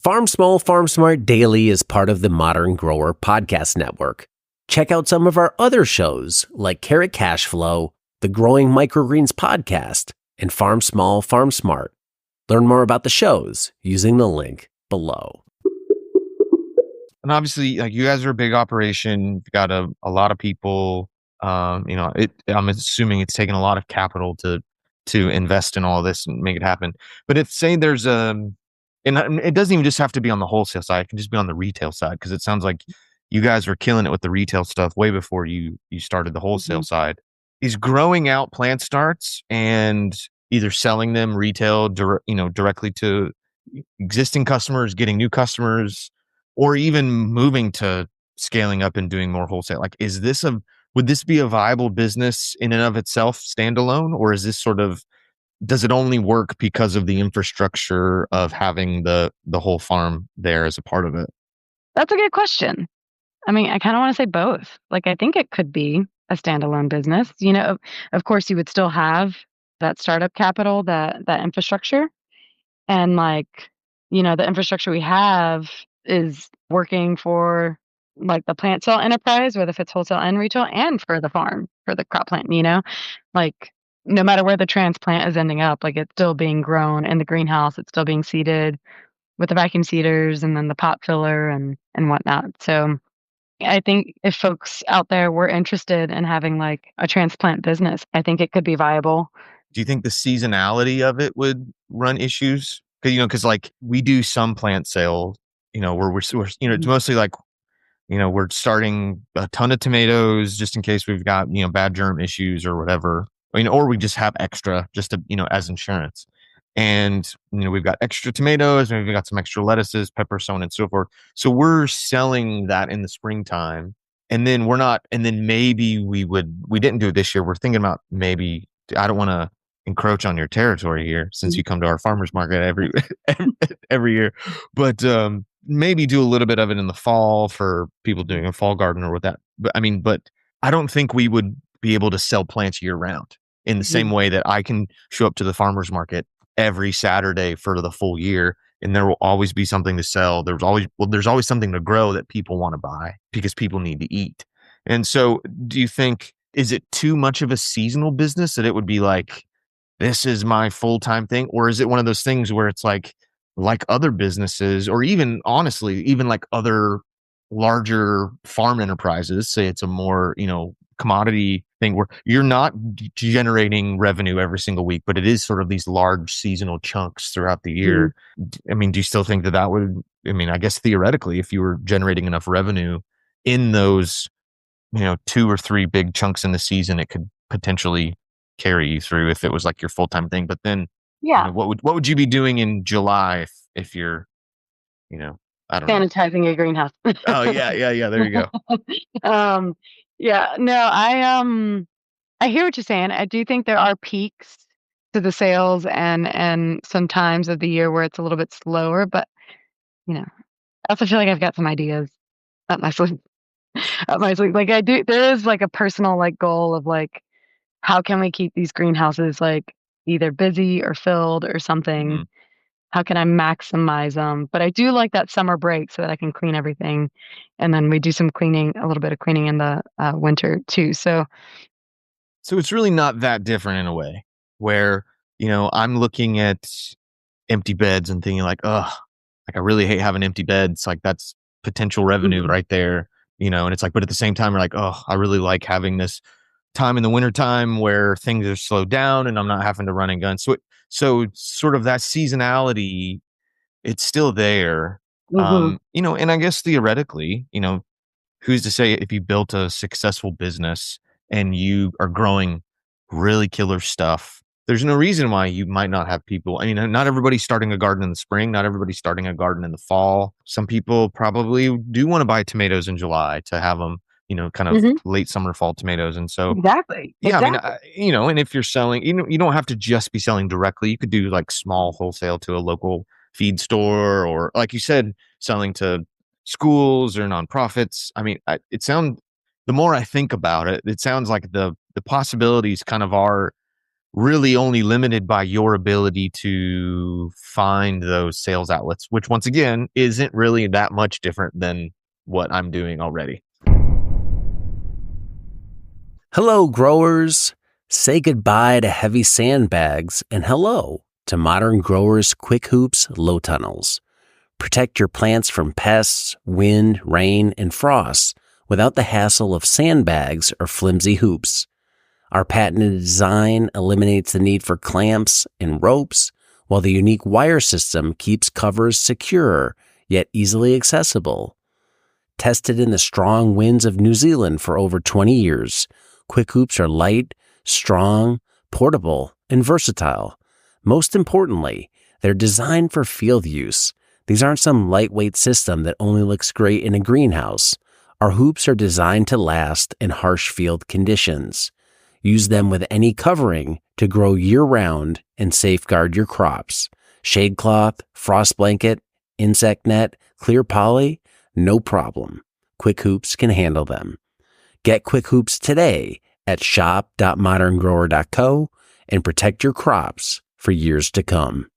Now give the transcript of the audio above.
Farm Small, Farm Smart Daily is part of the Modern Grower Podcast Network. Check out some of our other shows like Carrot Cash Flow, the Growing Microgreens Podcast, and Farm Small, Farm Smart. Learn more about the shows using the link below. And obviously, like, you guys are a big operation. You've got a lot of people. I'm assuming it's taken a lot of capital to invest in all this and make it happen. But if, say, there's and it doesn't even just have to be on the wholesale side. It can just be on the retail side, because it sounds like you guys were killing it with the retail stuff way before you started the wholesale side. Is growing out plant starts and either selling them retail, directly to existing customers, getting new customers, or even moving to scaling up and doing more wholesale? Like, would this be a viable business in and of itself, standalone, or is this sort of, does it only work because of the infrastructure of having the whole farm there as a part of it? That's a good question. I mean, I kind of want to say both. Like, I think it could be a standalone business. Of course, you would still have that startup capital, that infrastructure. And the infrastructure we have is working for like the plant sale enterprise, whether if it's wholesale and retail, and for the farm, for the crop plant, like no matter where the transplant is ending up, like it's still being grown in the greenhouse. It's still being seeded with the vacuum seeders and then the pot filler and whatnot. So I think if folks out there were interested in having like a transplant business, I think it could be viable. Do you think the seasonality of it would run issues? Because like we do some plant sales, where we're it's mostly like, we're starting a ton of tomatoes just in case we've got, bad germ issues or whatever. Or we just have extra just to, as insurance. And, we've got extra tomatoes, and we've got some extra lettuces, peppers, so on and so forth. So we're selling that in the springtime. And then maybe we didn't do it this year. We're thinking about maybe, I don't want to encroach on your territory here since you come to our farmers market every year, but maybe do a little bit of it in the fall for people doing a fall garden or with that. But I don't think we would be able to sell plants year round in the same way that I can show up to the farmers market every Saturday for the full year, and there will always be something to sell. There's always something to grow that people want to buy because people need to eat. And so, do you think, is it too much of a seasonal business that it would be like, this is my full-time thing? Or is it one of those things where it's like other businesses, or even honestly, even like other larger farm enterprises, say it's a more, commodity thing where you're not generating revenue every single week, but it is sort of these large seasonal chunks throughout the year. Do you still think that would, I guess theoretically, if you were generating enough revenue in those, 2 or 3 big chunks in the season, it could potentially carry you through if it was like your full-time thing? But then, what would you be doing in July if you're, I don't know, sanitizing your greenhouse? Oh yeah. There you go. Yeah, no, I hear what you're saying. I do think there are peaks to the sales and some times of the year where it's a little bit slower, but I also feel like I've got some ideas up my sleeve. Like I do, there is like a personal like goal of like, how can we keep these greenhouses like either busy or filled or something? How can I maximize them? But I do like that summer break so that I can clean everything. And then we do some cleaning, a little bit of cleaning in the winter too. So it's really not that different in a way where, I'm looking at empty beds and thinking like, oh, like I really hate having empty beds. Like that's potential revenue right there, and it's like, but at the same time, we're like, oh, I really like having this time in the wintertime where things are slowed down and I'm not having to run and gun. So sort of that seasonality, it's still there. And I guess theoretically, who's to say if you built a successful business and you are growing really killer stuff, there's no reason why you might not have people. Not everybody's starting a garden in the spring. Not everybody's starting a garden in the fall. Some people probably do want to buy tomatoes in July to have them, kind of late summer, fall tomatoes. And so, exactly. And if you're selling, you don't have to just be selling directly. You could do like small wholesale to a local feed store, or like you said, selling to schools or nonprofits. The more I think about it, it sounds like the possibilities kind of are really only limited by your ability to find those sales outlets, which once again isn't really that much different than what I'm doing already. Hello, growers. Say goodbye to heavy sandbags and hello to Modern Growers Quick Hoops Low Tunnels. Protect your plants from pests, wind, rain, and frost without the hassle of sandbags or flimsy hoops. Our patented design eliminates the need for clamps and ropes, while the unique wire system keeps covers secure yet easily accessible. Tested in the strong winds of New Zealand for over 20 years, Quick Hoops are light, strong, portable, and versatile. Most importantly, they're designed for field use. These aren't some lightweight system that only looks great in a greenhouse. Our hoops are designed to last in harsh field conditions. Use them with any covering to grow year-round and safeguard your crops. Shade cloth, frost blanket, insect net, clear poly, no problem. Quick Hoops can handle them. Get Quick Hoops today at shop.moderngrower.co and protect your crops for years to come.